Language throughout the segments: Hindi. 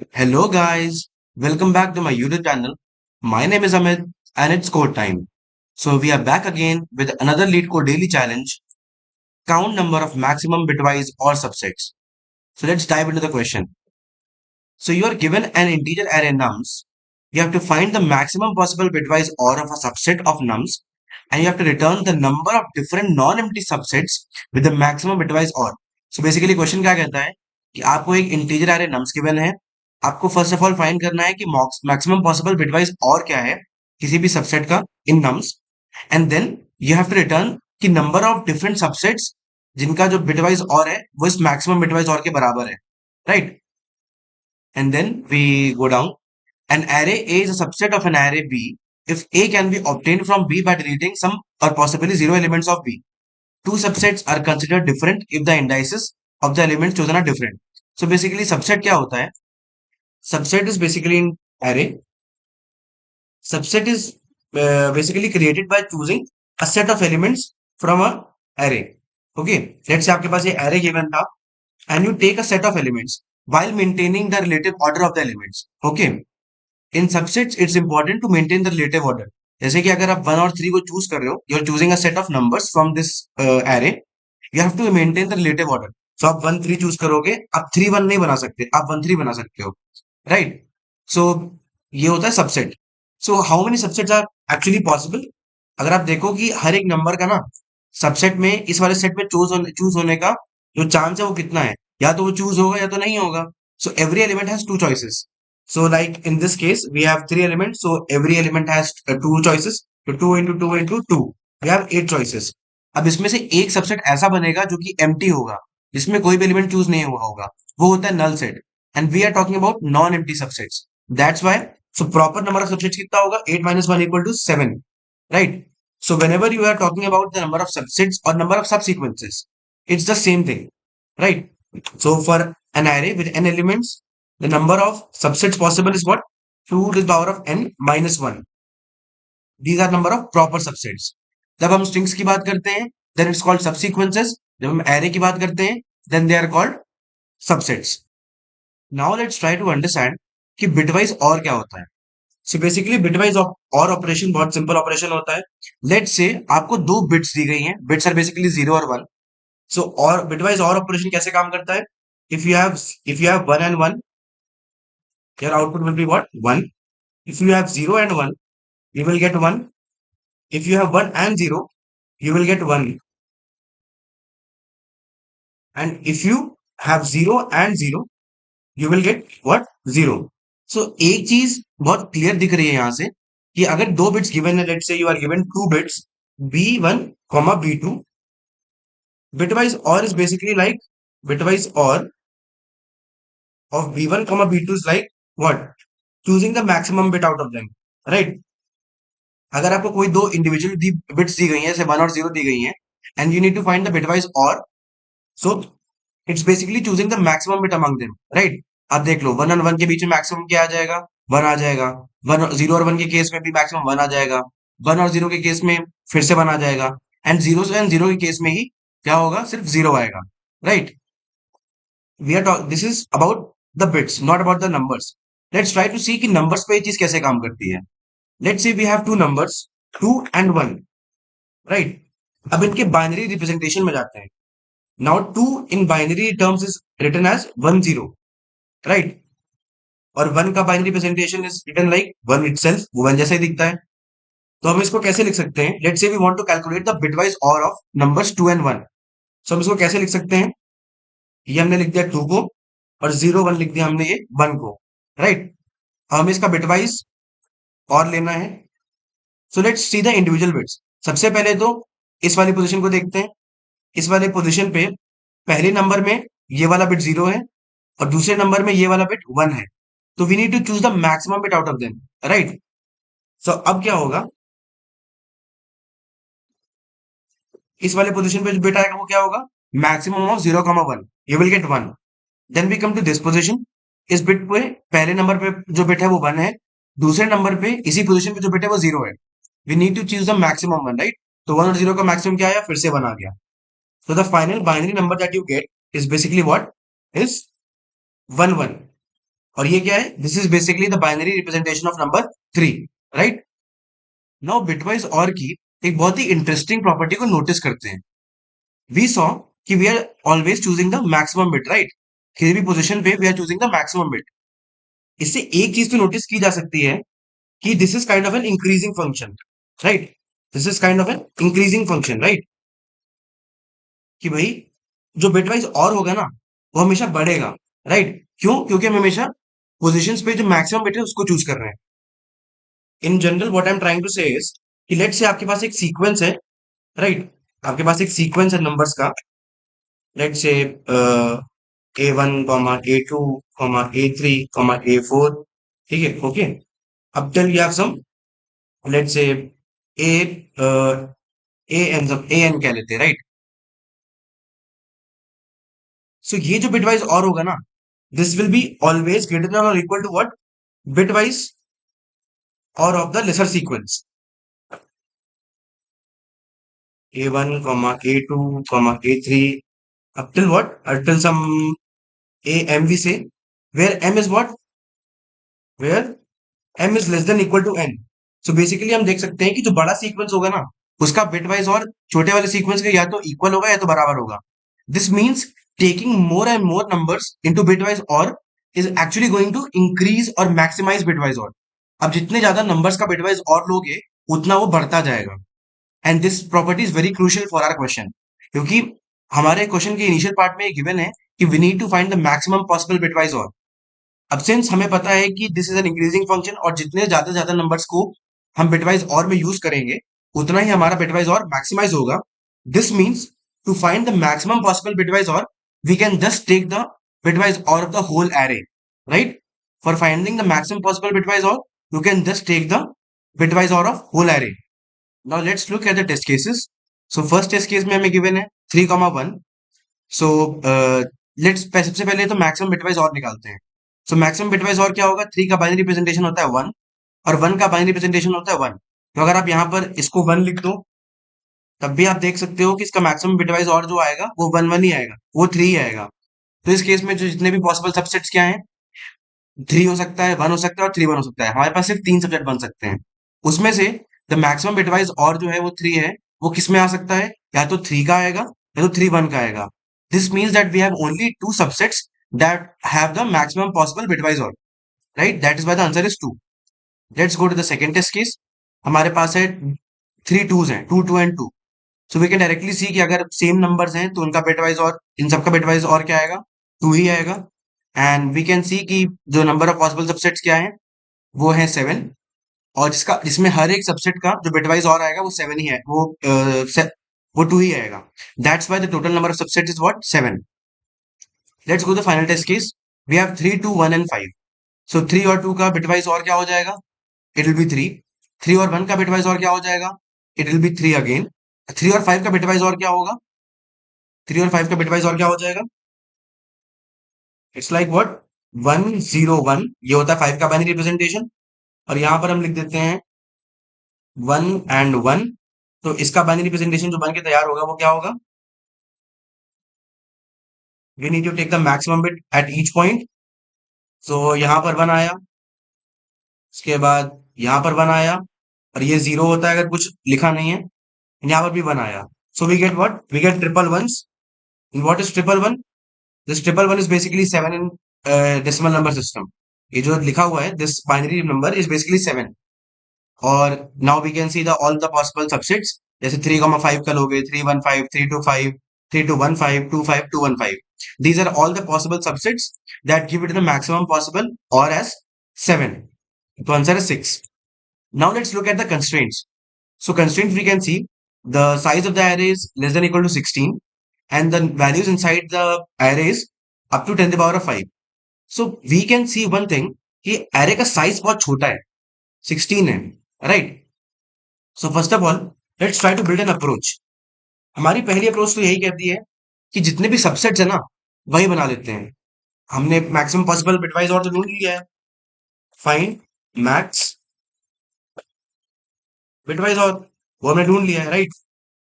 Hello guys, welcome back to my YouTube channel. My name is Amit and it's code time. So we are back again with another LeetCode daily challenge. Count number of maximum bitwise or subsets. So let's dive into the question. So you are given an integer array nums. You have to find the maximum possible bitwise or of a subset of nums and you have to return the number of different non-empty subsets with the maximum bitwise or. So basically question क्या कहता है कि आपको एक इंटीजर array nums गिवन है. आपको फर्स्ट ऑफ ऑल फाइंड करना है कि मैक्सिमम पॉसिबल बिटवाइज और क्या है किसी भी सबसेट का in nums and then you have to return कि नंबर ऑफ डिफरेंट सबसेट्स जिनका जो बिटवाइज और है वो इस मैक्सिमम बिटवाइज और के बराबर है, right? And then we go down. An array A is a subset of an array B if A can be obtained from B by deleting some or possibly zero elements of B. Two subsets are considered different if the indices of the elements chosen are different. So basically subset क्या होता है? Subset is basically an array. Subset is basically created by choosing a set of elements from a array. Okay, let's say आपके पास ये array given था and you take a set of elements while maintaining the relative order of the elements. Okay, in subsets it's important to maintain the relative order. जैसे कि अगर आप 1 और 3 को चूज कर रहे हो, you're choosing a set of numbers from this array, you have to maintain the relative order. So आप 1 3 चूज करोगे, आप 3 1 नहीं बना सकते, आप 1 3 बना सकते हो, राइट? सो ये होता है subset. So how many subsets are actually possible? अगर आप देखो कि हर एक नंबर का ना सबसेट में इस वाले सेट में चूज होने का जो चांस है वो कितना है, या तो वो चूज होगा या तो नहीं होगा. So every element has two choices. So like in this case, we have three elements. So every element has two choices. So 2 into 2 into 2. We have 8 choices. अब इसमें से एक सबसेट ऐसा बनेगा जो कि एम्प्टी होगा, जिसमें कोई भी एलिमेंट चूज नहीं हुआ होगा. वो होता है null set. And we are talking about non empty subsets. That's why so proper number of subsets कितना होगा? 8 minus 1 equal to 7. Right? So whenever you are talking about the number of subsets or number of subsequences, it's the same thing. Right? So for an array with n elements, the number of subsets possible is what? 2 to the power of n minus 1. These are number of proper subsets. जब हम strings की बात करते हैं, then it's called subsequences. जब हम array की बात करते हैं, then they are called subsets. Now let's try to understand कि bitwise और क्या होता है. So basically bitwise और ऑपरेशन बहुत सिंपल ऑपरेशन होता है. Let's say आपको दो बिट्स दी गई हैं. बिट्स आर बेसिकली 0 और 1. So और bitwise और ऑपरेशन कैसे काम करता है? If you have 1 and 1, your output will be what? 1. If you have 0 and 1, you will get 1. If you have 1 and 0, you will get 1. And if you have 0 and 0, you will get what? 0. So एक चीज बहुत क्लियर दिख रही है यहाँ से कि अगर दो बिट्स गिवन है, let's say you are given two bits b1 b2. Bitwise OR is basically like bitwise OR of b1 b2 is like what? Choosing the maximum bit out of them, right? अगर आपको कोई दो इंडिविजुअल बिट्स दी गई हैं, जैसे 1 और 0 दी गई हैं, and you need to find the bitwise और, so it's basically choosing the maximum bit among them, right? आप देख लो 1 और 1 के बीच में मैक्सिमम क्या आ जाएगा? 1 आ जाएगा. 0 और 1 के केस में भी मैक्सिमम 1 आ जाएगा. 1 और 0 के केस में फिर से 1 आ जाएगा. एंड 0 से एंड 0 के केस में ही क्या होगा? सिर्फ 0 आएगा, right? We are talk this is about the bits, not about the numbers. Let's try to see कि नंबर्स पे ये चीज कैसे काम करती है. Let's say we have two numbers 2 and 1, right? अब इनके बाइनरी रिप्रेजेंटेशन में जाते हैं. Now 2 in binary terms is written as 1 0, right? और 1 का binary representation is written like 1 itself, वो 1 जैसा ही दिखता है. तो हम इसको कैसे लिख सकते हैं? Let's say we want to calculate the bitwise और ऑफ नंबर्स 2 and 1. सो हम इसको कैसे लिख सकते हैं? ये हमने लिख दिया 2 को और 0 1 लिख दिया हमने ये 1 को, राइट? हमें इसका बिटवाइज और लेना है. So let's see the individual bits. सबसे पहले तो इस वाली पोजीशन को देखते हैं. इस वाले पोजीशन पे पहले नंबर में ये वाला बिट 0 है और दूसरे नंबर में ये वाला बिट 1 है. तो we need to choose the maximum bit out of them, right? सो अब क्या होगा? इस वाले पोजीशन पे जो बिट आएगा वो क्या होगा? Maximum of 0 1. You will get 1. Then we come to this position. इस बिट पे पहले नंबर पे जो बिट है वो 1 है. दूसरे नंबर पे इसी पोजीशन पे जो बिट है वो 0 है. We need to choose the maximum 1, right? तो 1 और 0 का मैक्सिमम क्या आया? फिर से 1 आ गया. So the final binary number that you get is basically what? Is 1 1. और ये क्या है, this is basically the binary representation of number 3, right. Now bitwise OR की एक बहुत ही इंटरेस्टिंग प्रॉपर्टी को नोटिस करते हैं। वी सॉ कि we are always choosing the maximum bit, right. किसी भी पोजीशन पे we are choosing the maximum bit. इससे एक चीज तो नोटिस की जा सकती है कि this is kind of N increasing function, right. This is kind of N increasing function, right. कि भाई जो बिटवाइज और होगा ना वो हमेशा बढ़ेगा, राइट। क्यों? क्योंकि हम हमेशा पोजीशंस पे जो मैक्सिमम बिट है उसको चूज कर रहे हैं। In general what I am trying to say is कि लेट्स से आपके पास एक सीक्वेंस है, राइट। आपके पास एक सीक्वेंस है नंबर्स का। Let's say A1 comma A2 comma A3 comma A4, ठीक है, ओके। अब till you have some, let's say A A N कह लेते हैं, राइट। सो ये जो बिटवाइज और होगा ना, this will be always greater than or equal to what, bitwise और of the lesser sequence. A1 comma A2 comma A3 up till what, till some AM we say, where M is what, where M is less than equal to N. So basically हम देख सकते हैं कि जो बड़ा सीक्वेंस होगा ना उसका बिटवाइज और छोटे वाले सीक्वेंस के या तो इक्वल होगा या तो बराबर होगा। This means taking more and more numbers into bitwise OR is actually going to increase और मैक्सिमाइज बिटवाइज और। अब जितने ज्यादा नंबर्स का बिटवाइज और लोगे उतना वो बढ़ता जाएगा। And this property is very crucial for our question, क्योंकि हमारे क्वेश्चन के इनिशियल पार्ट में गिवन है कि we need to find the maximum possible bitwise और। अब सिंस हमें पता है कि this is an increasing function और जितने ज्यादा से ज्यादा नंबर्स को हम बिटवाइज और में यूज करेंगे उतना ही हमारा बिटवाइज और मैक्सिमाइज होगा। This means to find the maximum possible bitwise OR we can just take the bitwise और of the whole array, right. For finding the maximum possible bitwise OR you can just take the bitwise और of whole array. Now let's look at the test cases. So first test case में हमें given है 3,1. So let's सबसे पहले तो maximum bitwise और निकालते हैं। So maximum bitwise और क्या होगा? 3 का बाइनरी रिप्रेजेंटेशन होता है 1 और 1 का बाइनरी रिप्रेजेंटेशन होता है 1। तो अगर आप यहाँ पर इसको 1 लिख दो तब भी आप देख सकते हो कि इसका मैक्सिमम बिटवाइज और जो आएगा वो 1 1 ही आएगा, वो 3 ही आएगा। तो इस केस में जो जितने भी पॉसिबल सबसेट्स क्या हैं, 3 हो सकता है, 1 हो सकता है और 3 1 हो सकता है। हमारे पास सिर्फ 3 सबसेट बन सकते हैं। उसमें से द मैक्सिमम बिटवाइज और जो है वो 3 है। वो किस में आ सकता है? या तो 3 का आएगा या तो 3 1 का आएगा। This means that we have only 2 subsets that have the maximum possible bitwise OR, right. That is why the answer is 2। Let's go to the second test case. हमारे पास है 3 2s हैं, 2 2 and 2। So we can directly see कि अगर सेम नंबर्स हैं तो उनका बिटवाइज और इन सबका बिटवाइज और क्या आएगा? 2 ही आएगा। एंड वी कैन सी कि जो नंबर ऑफ पॉसिबल सबसेट्स क्या है वो है 7। और जिसमें हर एक सबसेट का जो बिटवाइज और आएगा वो 7 ही है, वो 2 ही आएगा। That's why the total number of subset is what, 7। Let's go the final test case. We have 3 2 1 and 5। So 3 और 2 का बिटवाइज और क्या हो जाएगा? It will be 3। 3 और 1 का बिटवाइज और क्या हो जाएगा? It will be 3 again. 3 और 5 का बिटवाइज और क्या होगा? 3 और 5 का बिटवाइज और क्या हो जाएगा? It's like what, 1 0 1। ये होता है 5 का बाइनरी रिप्रेजेंटेशन। और यहां पर हम लिख देते हैं 1 एंड 1। तो इसका बाइनरी रिप्रेजेंटेशन जो बन के तैयार होगा वो क्या होगा? We need to take the maximum bit at each point. So यहाँ पर 1 आया, उसके बाद यहाँ पर 1 आया और ये 0 होता है अगर कुछ लिखा नहीं है। यहाँ पर भी 1 आया। So we get what, we get triple ones. What is triple one? This triple one is basically 7 in decimal number system. ये जो लिखा हुआ है this binary number is basically 7। और now we can see the all the possible subsets. जैसे 3,5 का लोगे 3 1 5 3 2 5 3 2 1 5 2 5 2 1 5। These are all the possible subsets that give it the maximum possible or as 7. The answer is 6. Now let's look at the constraints. So constraints we can see the size of the array is less than equal to 16 and the values inside the array is up to 10 to the power of 5. So we can see one thing कि array का size बहुत छोटा है, 16 है, right? So first of all, let's try to build an approach. हमारी पहली अप्रोच तो यही कहती है कि जितने भी सबसेट्स है ना वही बना लेते हैं। हमने मैक्सिमम पॉसिबल बिटवाइज और तो ढूंढ लिया है, फाइंड मैक्स बिटवाइज और वो हमने ढूंढ लिया है, राइट।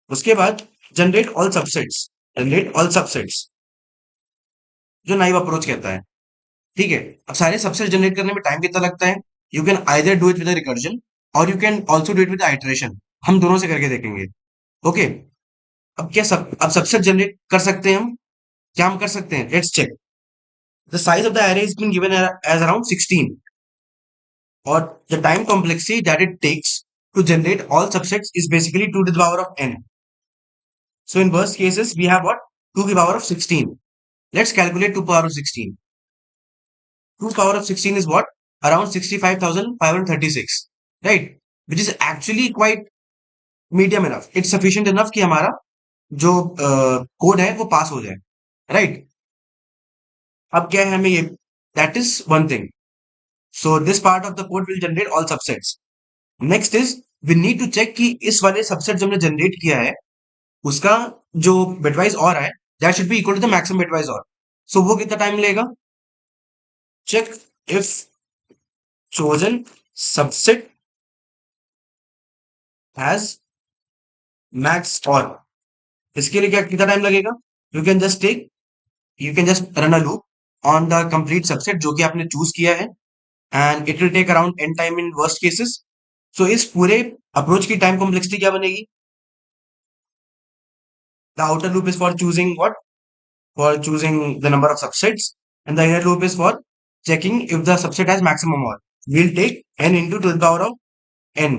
उसके बाद generate all subsets, generate all subsets जो नाइव अप्रोच कहता है। ठीक है। अब सारे सबसेट जनरेट करने में टाइम कितना लगता है? You can either do it with recursion or you can also do it with iteration. हम दोनों से करके देखेंगे। ओके। अब सबसेट जनरेट कर सकते हैं हम। क्या हम कर सकते हैं? Let's check. The size of the array has been given as around 16 or the time complexity that it takes to generate all subsets is basically 2 to the power of n. So in worst cases we have what? 2 to the power of 16. Let's calculate 2 power of 16. 2 power of 16 is what? Around 65,536, right? Which is actually quite medium enough. It's sufficient enough कि हमारा जो कोड है वो पास हो जाए, right? अब क्या है हमें ये, that is one thing. So this part of the code will generate all subsets. Next is we need to check कि इस वाले सबसेट जो हमने जनरेट किया है उसका जो बिटवाइज और है that should be equal to the maximum bitwise और। सो वो कितना टाइम लेगा? Check if chosen subset has max or। इसके लिए क्या कितना टाइम लगेगा? You can just take, you can just run a loop on the complete subset जो कि आपने चूज किया है and it will take around n time in worst cases. So इस पूरे अप्रोच की टाइम कॉम्प्लेक्सिटी क्या बनेगी? The outer loop is for choosing what? For choosing the number of subsets, and the inner loop is for checking if the subset has maximum or. We'll take n into to the power of n,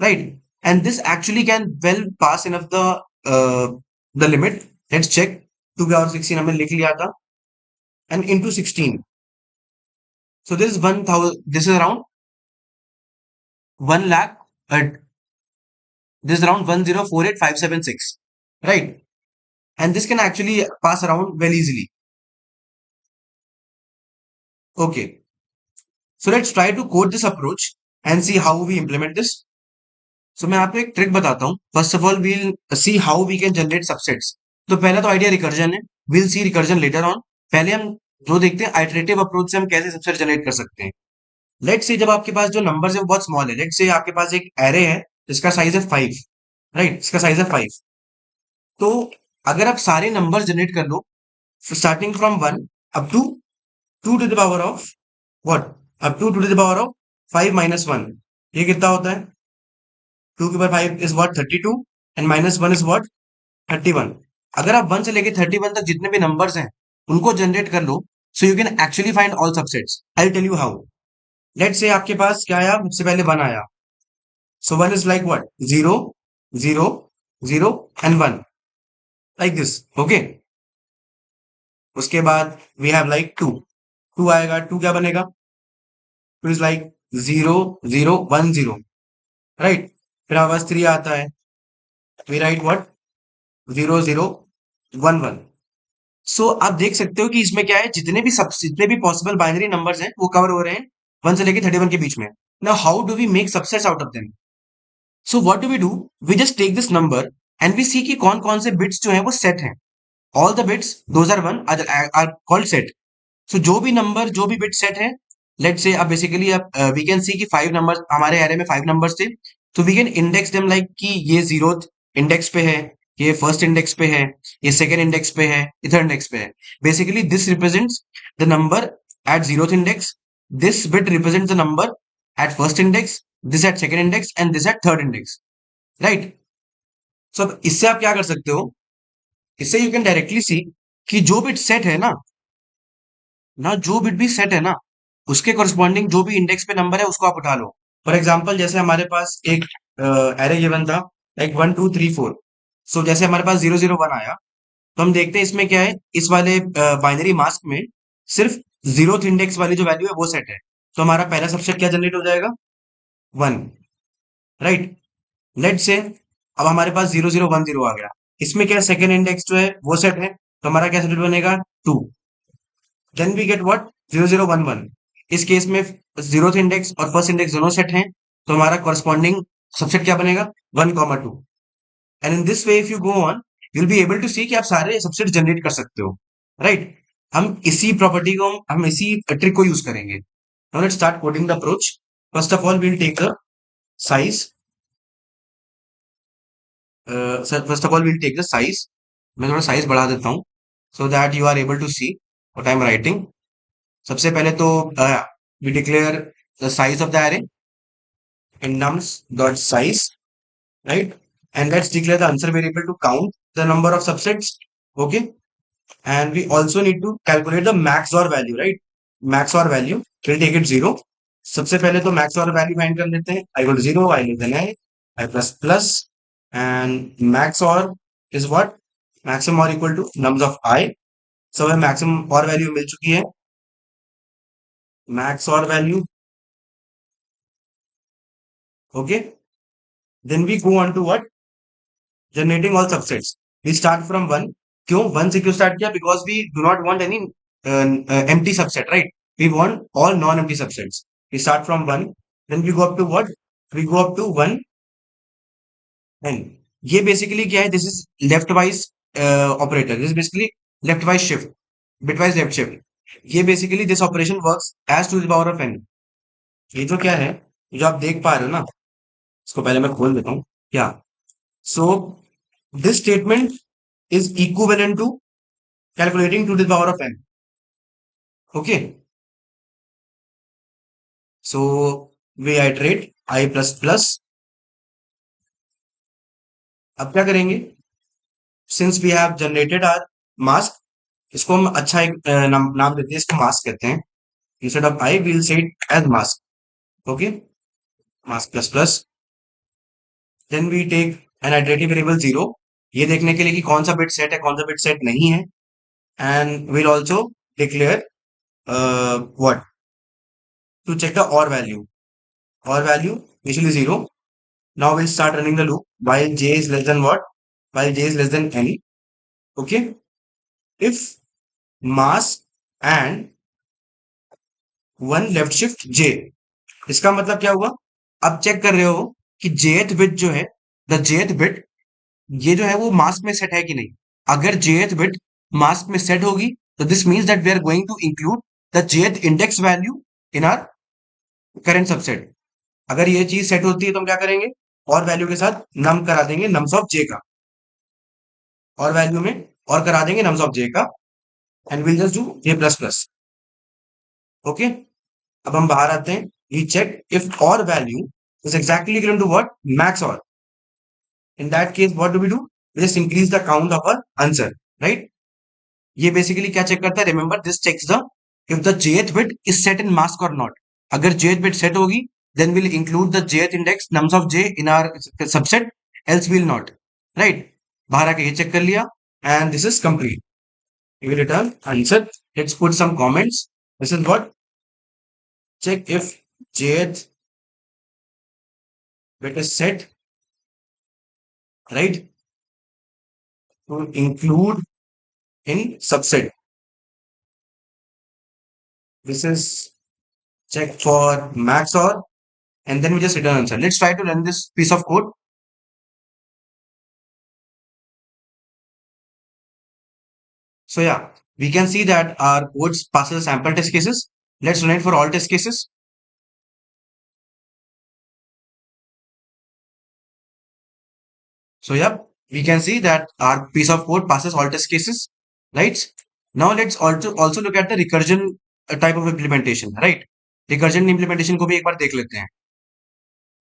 right? And this actually can well pass enough the limit. Let's check. 2 power 16 हमने लिख लिया था and into 16. So this is 1000. This is around 1 lakh. This is around 1048576, right? And this can actually pass around well easily. Okay. So let's try to code this approach and see how we implement this. So मैं आपको एक ट्रिक बताता हूँ। First of all we'll see how we can generate subsets. तो पहला तो आइडिया रिकर्जन है। We'll see recursion later on. पहले हम जो देखते हैं आइटरेटिव अप्रोच से हम कैसे सबसेट जनरेट कर सकते हैं। लेट्स से जब आपके पास जो नंबर्स है वो बहुत स्मॉल है, लेट्स से आपके पास एक एरे है जिसका साइज है 5, राइट? इसका साइज है 5। तो अगर आप सारे नंबर जनरेट कर लो starting from 1 up to 2 to the power of what? Up to 2 to the power of 5 minus 1, ये कितना होता है? 2 के power 5 is what? 32 and minus 1 is what? 31। अगर आप 1 से लेके 31 तक जितने भी नंबर्स हैं उनको जनरेट कर लो, so you can actually find all subsets. I will tell you how. Let's say आपके पास क्या आया? सबसे पहले 1 आया। So 1 is like what? 0 0 0 and 1, like this. Okay. उसके बाद वी हैव लाइक 2। 2 आएगा। 2 क्या बनेगा? 2 इज लाइक 0 0 1 0, राइट? फिर हमारे पास 3 आता है। We write what? 0 0 1 1। सो आप देख सकते हो कि इसमें क्या है, जितने भी पॉसिबल बाइनरी नंबर्स हैं वो कवर हो रहे हैं 1 से लेके 31 के बीच में। Now how do we make subsets out of them? So what do? We just take this number and we see कि कौन कौन से बिट्स जो हैं वो सेट हैं। All the bits those are one are called set. So जो भी बिट सेट है, लेट्स से अब बेसिकली अब वी कैन सी कि 5 नंबर्स हमारे एरे में 5 नंबर्स थे। तो we can index them like कि ये 0th इंडेक्स पे है, ये फर्स्ट इंडेक्स पे है, ये सेकंड इंडेक्स पे है, ये थर्ड इंडेक्स पे है। Basically this represents the number at 0th index, this bit represents the number at first index, this at second index and this at third index, right? सो अब इससे आप क्या कर सकते हो? इससे यू कैन डायरेक्टली सी कि जो बिट सेट है ना जो बिट भी सेट है ना उसके करस्पॉन्डिंग जो भी इंडेक्स पे नंबर है उसको आप उठा लो। फॉर एग्जांपल जैसे हमारे पास एक एरे गिवन था लाइक 1 2 3 4। सो जैसे हमारे पास 0 0 1 आया तो हम देखते हैं इसमें क्या है, इस वाले बाइनरी मास्क में सिर्फ 0th इंडेक्स वाली जो वैल्यू है वो सेट है। तो हमारा पहला सबसेट क्या जनरेट हो जाएगा? 1, राइट? लेट से अब हमारे पास 0 0 1 0 आ गया। इसमें क्या सेकंड इंडेक्स जो है वो सेट है, तो हमारा क्या सेट बनेगा? 2। Then we get what? 0 0 1 1। इस केस में 0th इंडेक्स और फर्स्ट इंडेक्स दोनों सेट हैं, तो हमारा कॉरस्पॉन्डिंग सबसेट क्या बनेगा? 1 2। And in this way if you go on you will be able to see कि आप सारे सबसेट जनरेट कर सकते हो, राइट? हम इसी प्रॉपर्टी को हम इसी ट्रिक को यूज करेंगे। Now let's start coding the approach. First of all we will take the size. First of all we will take the size. मैं थोड़ा साइज बढ़ा देता हूँ so that you are able to see what I am writing. सबसे पहले तो we declare the size of the array in nums dot size, right? And let's declare the answer variable to count the number of subsets. Okay. And we also need to calculate the max or value, right? Max or value, we'll take it 0. सबसे पहले तो max और value find कर लेते हैं. I equal to 0, I less than I plus plus, and max or is what? Maximum or equal to nums of I. So हमें maximum और value मिल चुकी है. Max और value. Okay. Then we go on to what? Generating all subsets. We start from 1. क्यों 1 से क्यों start किया? Because we do not want any empty subset, right? We want all non-empty subsets. We start from 1. Then we go up to what? We go up to 1 n. ये basically क्या है? This is left-wise operator. This is basically left-wise shift, bitwise left shift. ये basically this operation works as to the power of n. ये जो क्या है, जो आप देख पा रहे हो ना, इसको पहले मैं खोल देता हूँ. क्या? So this statement is equivalent to calculating to the power of n. Okay. So we iterate I plus plus. अब क्या करेंगे? Since we have generated our mask, इसको हम अच्छा एक नाम देते हैं, इसको mask कहते हैं. Instead of I, we'll say it as mask. Okay. Mask plus plus. Then we take an iterative variable 0. ये देखने के लिए कि कौन सा bit set है, कौन सा bit set नहीं है. And we'll also declare what? To check the OR value. OR value initially 0. Now we'll start running the loop while j is less than what? While j is less than n. Okay. If mass and one left shift j, इसका मतलब क्या हुआ? अब चेक कर रहे हो कि jth बिट जो है, द jth बिट ये जो है वो मास्क में सेट है कि नहीं. अगर jth बिट मास्क में सेट होगी तो this means that we are going to include the jth index value in our current subset. अगर ये चीज सेट होती है तो हम क्या करेंगे? और वैल्यू के साथ नम करा देंगे नम्स ऑफ j का, और वैल्यू में और करा देंगे नम्स ऑफ j का, and will just do j plus plus. Okay. अब हम बाहर आते हैं. We check if or value is exactly equal to what? Max or. In that case what do we do? We just increase the count of our answer, right? ये बेसिकली क्या चेक करता है? Remember this checks the if the jth bit is set in mask or not. अगर jth bit set होगी then we'll include the jth index nums of j in our subset, else we'll not, right? बाहर आके ये चेक कर लिया and this is complete. We will return answer. Let's put some comments. This is what? Check if jth bit is set, right, to include in subset. This is check for max or, and then we just return answer. Let's try to run this piece of code. So yeah, we can see that our code passes sample test cases. Let's run it for all test cases. So yeah, we can see that our piece of code passes all test cases, right? Now let's also look at the recursion type of implementation, right? Recursion implementation को भी एक बार देख लेते हैं.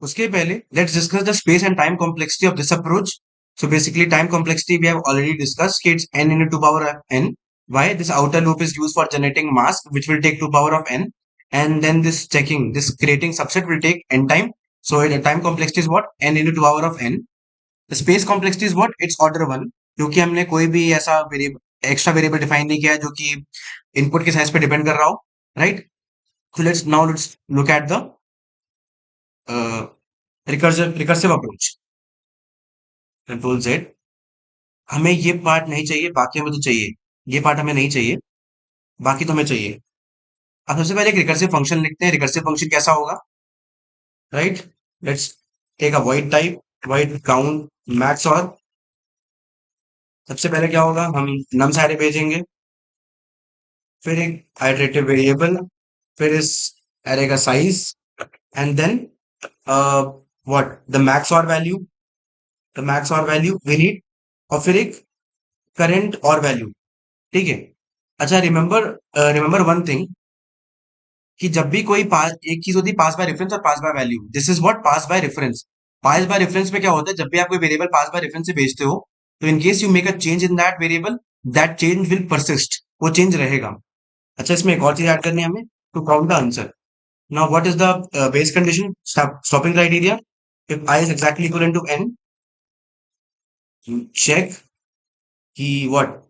उसके पहले let's discuss the space and time complexity of this approach. So basically time complexity we have already discussed. It's n into 2 power of n. Why? This outer loop is used for generating mask, which will take 2 power of n, and then this checking, this creating subset will take n time. So the time complexity is what? N into 2 power of n. The space complexity is what? It's order 1, क्योंकि हमने कोई भी ऐसा वेरिएबल एक्स्ट्रा वेरिएबल डिफाइन नहीं किया है जो कि इनपुट के साइज पे डिपेंड कर रहा हो, right? So let's look at the recursive approach. Control Z. हमें ये पार्ट नहीं चाहिए, बाकी हमें तो चाहिए. ये पार्ट हमें नहीं चाहिए, बाकी तो हमें चाहिए. अब सबसे पहले एक रिकर्सिव फंक्शन लिखते हैं. रिकर्सिव फंक्शन कैसा होगा, right? Let's take a void type, void count max और. सबसे पहले क्या होगा? हम नम्स एरे भेजेंगे, फिर एक आइटरेटिव वेरिएबल, फिर इस एरे का size, and then what? The max or value. The max or value we need, और फिर एक करंट और वैल्यू. ठीक है. अच्छा, रिमेंबर वन थिंग, कि जब भी कोई पास एक चीज होती है पास बाय रेफरेंस और pass by value, this is what pass by reference. Pass by reference में क्या होता है, जब भी आप कोई वेरिएबल पास बाय रेफरेंस से भेजते हो, तो in case you make a change in that variable, that change will persist, वो चेंज रहेगा। अच्छा, इसमें एक और चीज ऐड करनी है हमें, to count the answer. Now what is the base condition, stopping criteria, if I is exactly equal to n, check कि what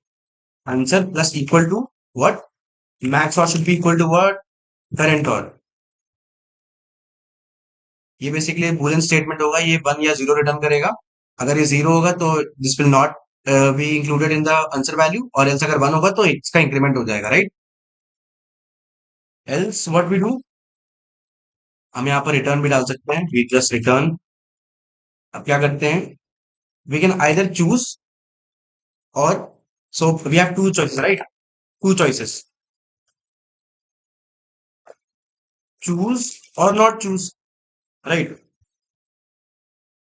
answer plus equal to what max or should be equal to what current or. ये बेसिकली बूलियन स्टेटमेंट होगा, ये 1 या 0 रिटर्न करेगा। अगर ये 0 होगा तो this will not be included in the answer value, और एल्स अगर 1 होगा तो इसका इंक्रीमेंट हो जाएगा, right. Else what we do, हम यहाँ पर रिटर्न भी डाल सकते हैं, वी जस्ट रिटर्न। अब क्या करते हैं, we can either choose or, so we have two choices, right, two choices, choose or not choose, right.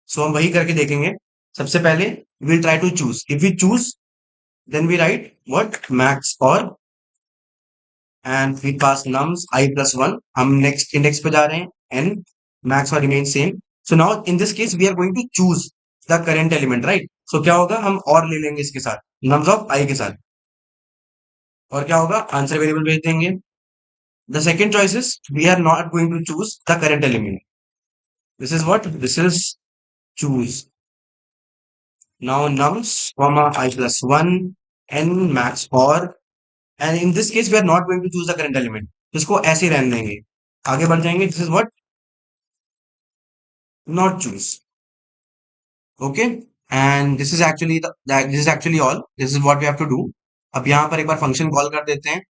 So हम वही करके देखेंगे। सबसे पहले will try to choose, if we choose then we write what max or, and we pass nums I plus 1, हम नेक्स्ट इंडेक्स पे जा रहे हैं n, max or remain same. So now in this case we are going to choose the current element, right. So क्या होगा, हम और ले लेंगे इसके साथ, नम्स ऑफ I के साथ, और क्या होगा, आंसर वेरिएबल भेज देंगे। The second choice is we are not going to choose the current element, this is what, this is choose now nums comma I plus 1 n max or, and in this case we are not going to choose the current element, इसको ऐसे ही रहने देंगे, आगे बढ़ जाएंगे। This is what not choose, okay. And this is actually this is actually all, this is what we have to do. अब यहाँ पर एक बार फंक्शन कॉल कर देते हैं।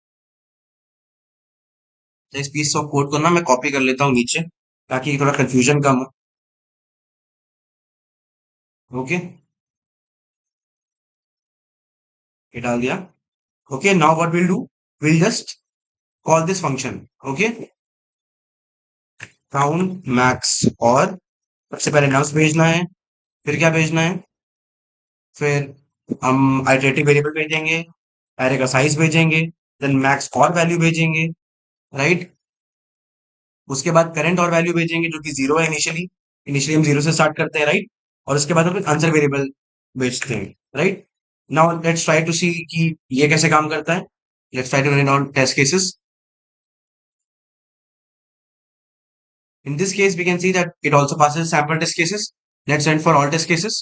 तो इस पीस ऑफ कोड को ना मैं कॉपी कर लेता हूँ नीचे, ताकि थोड़ा कंफ्यूजन कम हो, ओके। ये डाल दिया, okay. Now what will do, will just call this function, okay, count max और, सबसे पहले नम्स भेजना है, फिर क्या भेजना है, फिर हम आइटरेटिव वेरिएबल भेजेंगे, एरे का साइज भेजेंगे, देन मैक्स और वैल्यू भेजेंगे, राइट। उसके बाद करंट और वैल्यू भेजेंगे जो कि 0 है इनिशियली, इनिशियली हम 0 से स्टार्ट करते हैं, राइट। और उसके बाद हम आंसर वेरिएबल भेजते हैं, right. Now let's try to see कि ये कैसे काम करता है। Let's try to run on test cases. In this case, we can see that it also passes sample test cases. Let's run for all test cases.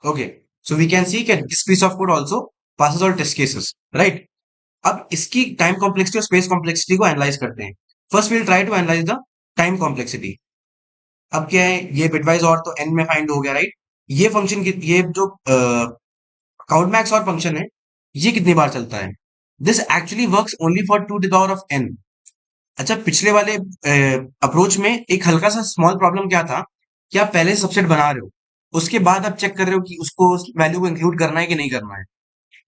Okay. So we can see that this piece of code also passes all test cases, right? अब इसकी टाइम कॉम्प्लेक्सिटी और स्पेस कॉम्प्लेक्सिटी को एनालाइज करते हैं। First will try to analyse the time complexity. अब क्या है, ये बिटवाइज और तो n में फाइंड हो गया, राइट। ये फंक्शन की, ये जो काउंट मैक्स और फंक्शन है, ये कितनी बार चलता है। This actually works only for 2 to the power of n। अच्छा, पिछले वाले अप्रोच में एक हल्का सा स्मॉल प्रॉब्लम क्या था, कि आप पहले सबसेट बना रहे हो, उसके बाद आप चेक कर रहे हो कि उसको वैल्यू को इंक्लूड करना है कि नहीं करना है।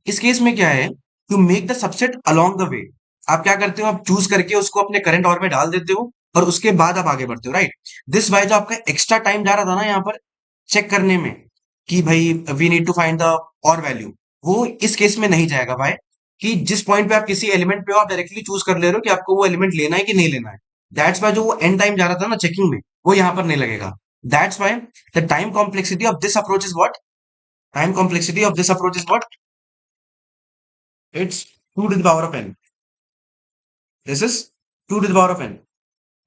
इस केस में क्या है, to make the subset along the way, आप क्या करते हो, आप चूज करके उसको अपने करंट और में डाल देते हो, और उसके बाद आप आगे बढ़ते हो, राइट। दिस वाई जो आपका एक्स्ट्रा टाइम जा रहा था ना यहाँ पर चेक करने में, कि भाई we need to find the or value, वो इस केस में नहीं जाएगा भाई। कि जिस पॉइंट पे आप किसी एलिमेंट पे हो, आप डायरेक्टली चूज कर ले रहे हो कि आपको वो एलिमेंट लेना है कि नहीं लेना है। दैट्स वाई जो वो एंड टाइम जा रहा था ना चेकिंग में, वो यहाँ पर नहीं लगेगा। That's why the time complexity of this approach is what, time complexity of this approach is what, it's 2 to the power of n। This is 2 to the power of n,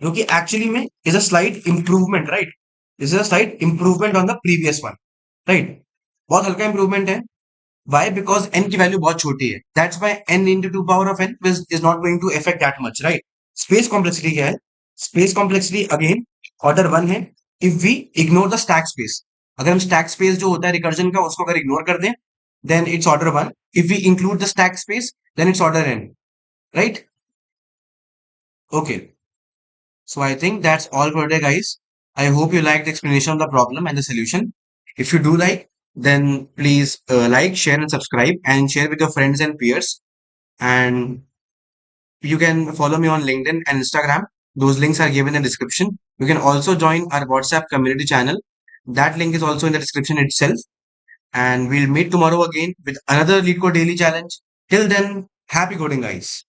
जो कि एक्चुअली में is a slight improvement, right. This is a slight improvement on the previous one, right. बहुत हल्का इंप्रूवमेंट है। वाई, बिकॉज n की वैल्यू बहुत छोटी है, that's why n into 2 power of n is not going to effect that much, right. Space complexity क्या है, स्पेस कॉम्प्लेक्सिटी अगेन ऑर्डर 1 है, if we ignore the stack space. अगर हम स्टैक स्पेस जो होता है रिकर्जन का, उसको अगर इग्नोर कर दें, then it's order 1। If we include the stack space, then it's order n, right. Okay, so I think that's all for today, guys. I hope you liked the explanation of the problem and the solution. If you do like, then please like, share, and subscribe, and share with your friends and peers. And you can follow me on LinkedIn and Instagram. Those links are given in the description. You can also join our WhatsApp community channel. That link is also in the description itself. And we'll meet tomorrow again with another LeetCode Daily Challenge. Till then, happy coding, guys.